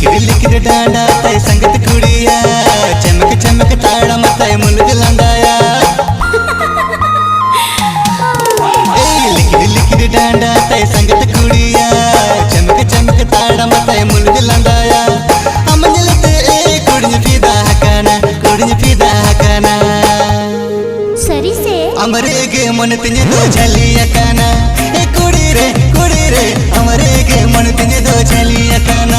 लिखिर डांडा तय संगत कुड़िया चमक चमक ताड़ा मतय मुलग लंडाया लिखिर डांडा तय संगत कुड़िया चमक चमक ताड़ा मतय मुलग लंडाया अमंजलते कुड़िय फिदा हकाना सरी से अमरे के मन तिने दो झलिया काना ए कुड़ी रे अमरे के मन तिने दो झलिया काना।